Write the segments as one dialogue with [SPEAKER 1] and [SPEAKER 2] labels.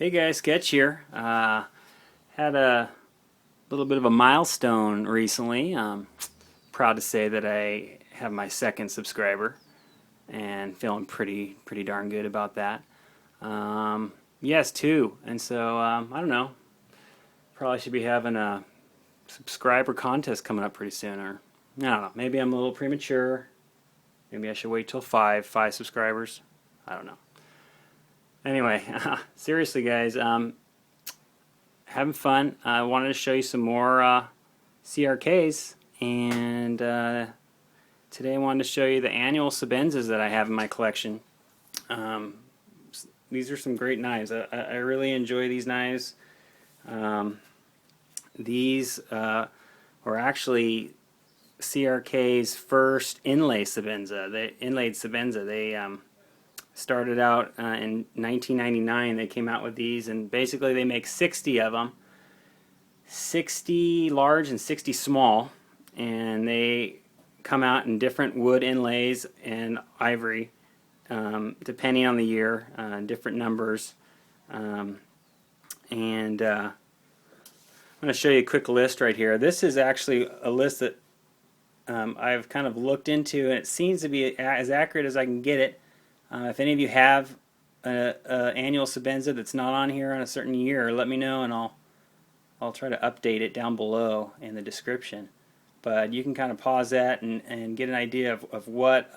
[SPEAKER 1] Hey guys, Sketch here. Had a little bit of a milestone recently. Proud to say that I have my second subscriber and feeling pretty darn good about that. Yes, two. And so I don't know. Probably should be having a subscriber contest coming up pretty soon, or I don't know. Maybe I'm a little premature. Maybe I should wait till five subscribers. I don't know. Anyway, seriously, guys, having fun. I wanted to show you some more CRKs, and today I wanted to show you the Annual Sebenzas that I have in my collection. These are some great knives. I really enjoy these knives. These were actually CRK's first Inlay Sebenza. The Inlaid Sebenza. They started out in 1999. They came out with these, and basically they make 60 of them, 60 large and 60 small, and they come out in different wood inlays and ivory, depending on the year, different numbers. I'm going to show you a quick list right here. This is actually a list that I've kind of looked into, and it seems to be as accurate as I can get it. If any of you have an Annual Sebenza that's not on here on a certain year, let me know, and I'll try to update it down below in the description. But you can kind of pause that and get an idea of what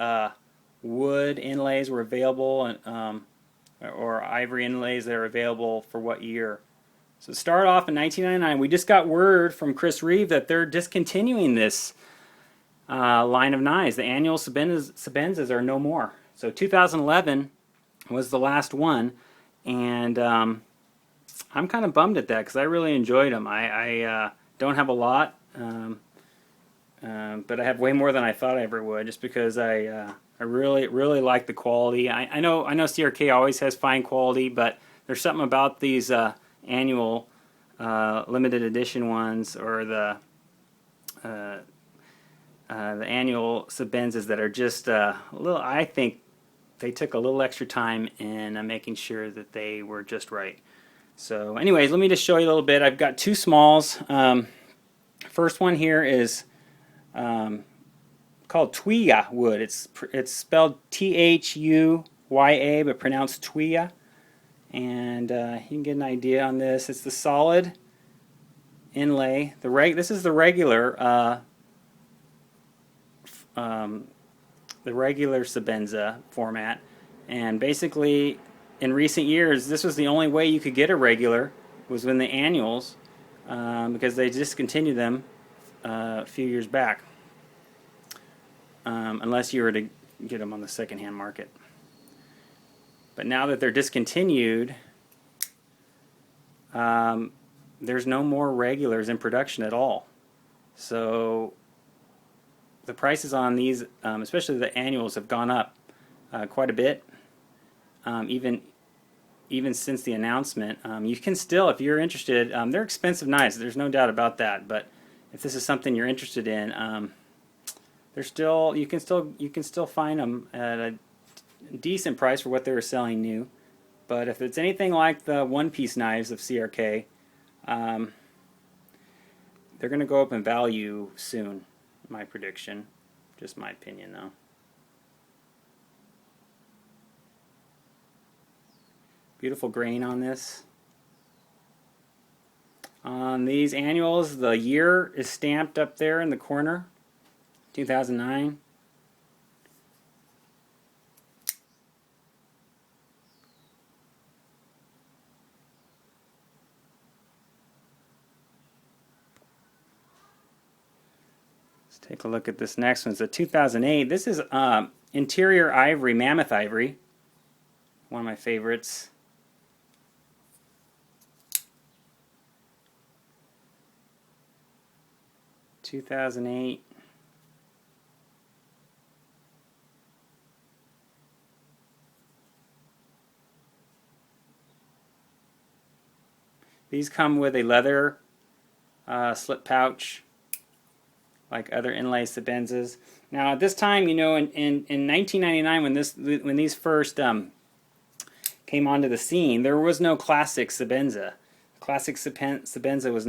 [SPEAKER 1] wood inlays were available, and, or ivory inlays that are available for what year. So to start off in 1999, we just got word from Reeve that they're discontinuing this line of knives. The Annual Sebenzas are no more. So 2011 was the last one, and I'm kind of bummed at that because I really enjoyed them. I don't have a lot, but I have way more than I thought I ever would, just because I really like the quality. I know CRK always has fine quality, but there's something about these annual limited edition ones, or the Annual Sebenzas, that are just a little, I think they took a little extra time in making sure that they were just right. So anyways, let me just show you a little bit. I've got two smalls. First one here is called Tuya wood. It's spelled T-H-U-Y-A, but pronounced Tuya. And you can get an idea on this. It's the solid inlay. This is the regular Sebenza format, and basically in recent years this was the only way you could get a regular, was when the annuals, because they discontinued them a few years back, unless you were to get them on the second-hand market. But now that they're discontinued, there's no more regulars in production at all. So the prices on these, especially the annuals, have gone up quite a bit, even since the announcement. You can still, if you're interested, they're expensive knives, there's no doubt about that, but if this is something you're interested in, you can still find them at a decent price for what they were selling new. But if it's anything like the one-piece knives of CRK, they're going to go up in value soon. My prediction, just my opinion though. Beautiful grain on this. On these annuals, the year is stamped up there in the corner, 2009. Take a look at this next one. It's a 2008. This is interior ivory, Mammoth ivory, one of my favorites. (2008). These come with a leather slip pouch, like other Inlay Sebenzas. Now at this time, you know, in 1999, when these first came onto the scene, there was no classic Sebenza. Classic Sebenza was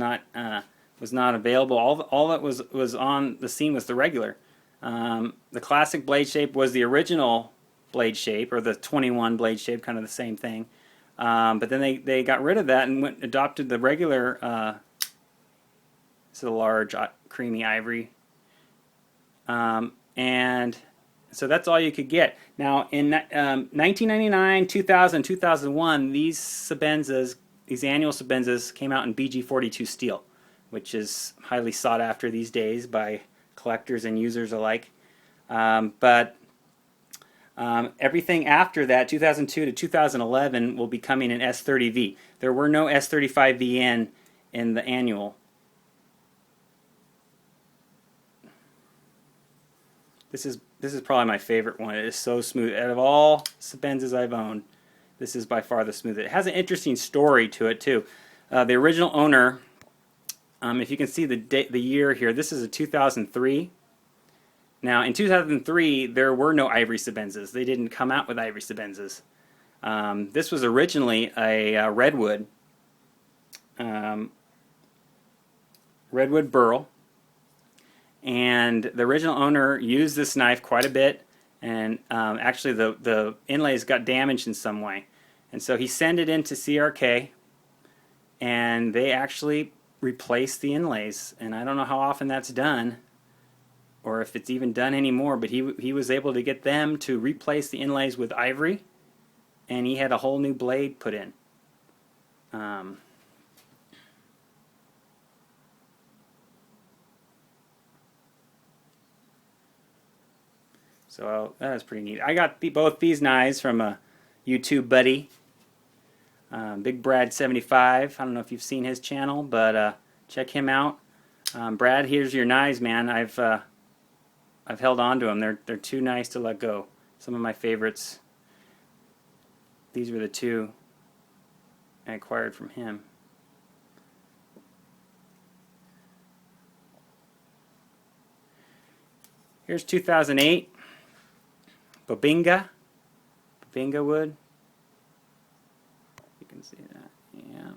[SPEAKER 1] not available. All that was on the scene was the regular. The classic blade shape was the original blade shape, or the 21 blade shape, kind of the same thing. But then they got rid of that and adopted the regular. It's a large creamy ivory, and so that's all you could get. Now in 1999, 2000, 2001, these Sebenzas, these annual Sebenzas, came out in BG42 steel, which is highly sought after these days by collectors and users alike. But everything after that, 2002 to 2011, will be coming in S30V. There were no S35V in the annual. This is probably my favorite one. It is so smooth. Out of all Sebenzas I've owned, this is by far the smoothest. It has an interesting story to it too. The original owner, if you can see the year here, this is a 2003. Now in 2003 there were no Ivory Sebenzas. They didn't come out with Ivory Sebenzas. This was originally a Redwood, Redwood Burl. And the original owner used this knife quite a bit, and actually the inlays got damaged in some way. And so he sent it into CRK, and they actually replaced the inlays. And I don't know how often that's done, or if it's even done anymore, but he was able to get them to replace the inlays with ivory, and he had a whole new blade put in. So that was pretty neat. I got both these knives from a YouTube buddy, Big Brad 75. I don't know if you've seen his channel, but check him out. Brad, here's your knives, man. I've held on to them. They're too nice to let go. Some of my favorites. These were the two I acquired from him. Here's 2008. Bobinga wood. You can see that, yeah.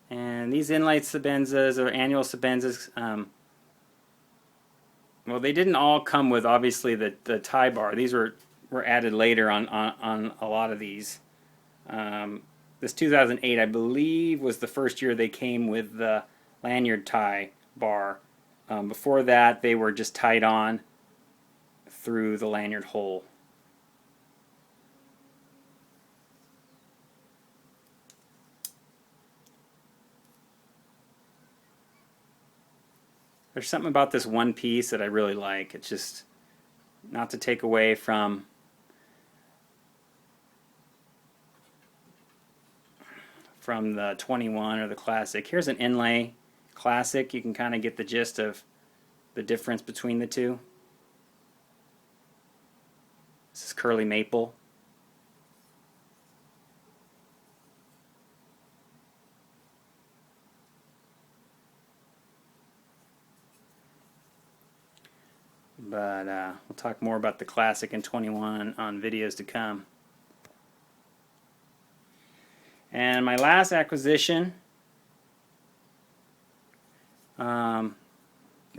[SPEAKER 1] And these Inlay Sebenzas, or Annual Sebenzas, well, they didn't all come with, obviously, the tie bar. These were added later on a lot of these. This 2008, I believe, was the first year they came with the lanyard tie bar. Before that, they were just tied on through the lanyard hole. There's something about this one piece that I really like. It's just, not to take away from the 21 or the classic. Here's an inlay classic. You can kind of get the gist of the difference between the two. This is curly maple. But we'll talk more about the classic and 21 on videos to come. And my last acquisition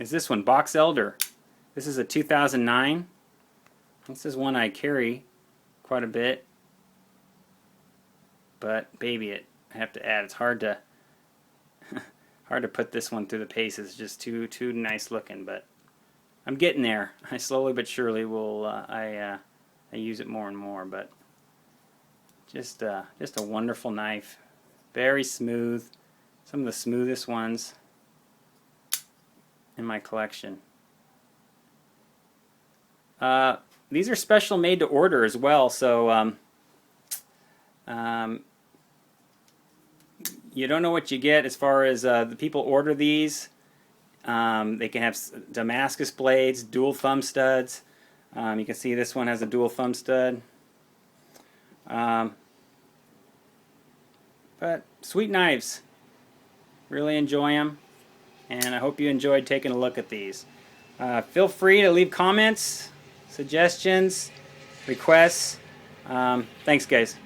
[SPEAKER 1] is this one, Box Elder. This is a 2009. This is one I carry quite a bit, but baby, I have to add. It's hard to put this one through the paces. It's just too nice looking, but I'm getting there. I slowly but surely will. I use it more and more, but just a wonderful knife, very smooth. Some of the smoothest ones in my collection. These are special made to order as well, so you don't know what you get as far as the people order these. They can have Damascus blades, dual thumb studs. You can see this one has a dual thumb stud. But sweet knives. Really enjoy them, and I hope you enjoyed taking a look at these. Feel free to leave comments, suggestions, requests. Thanks, guys.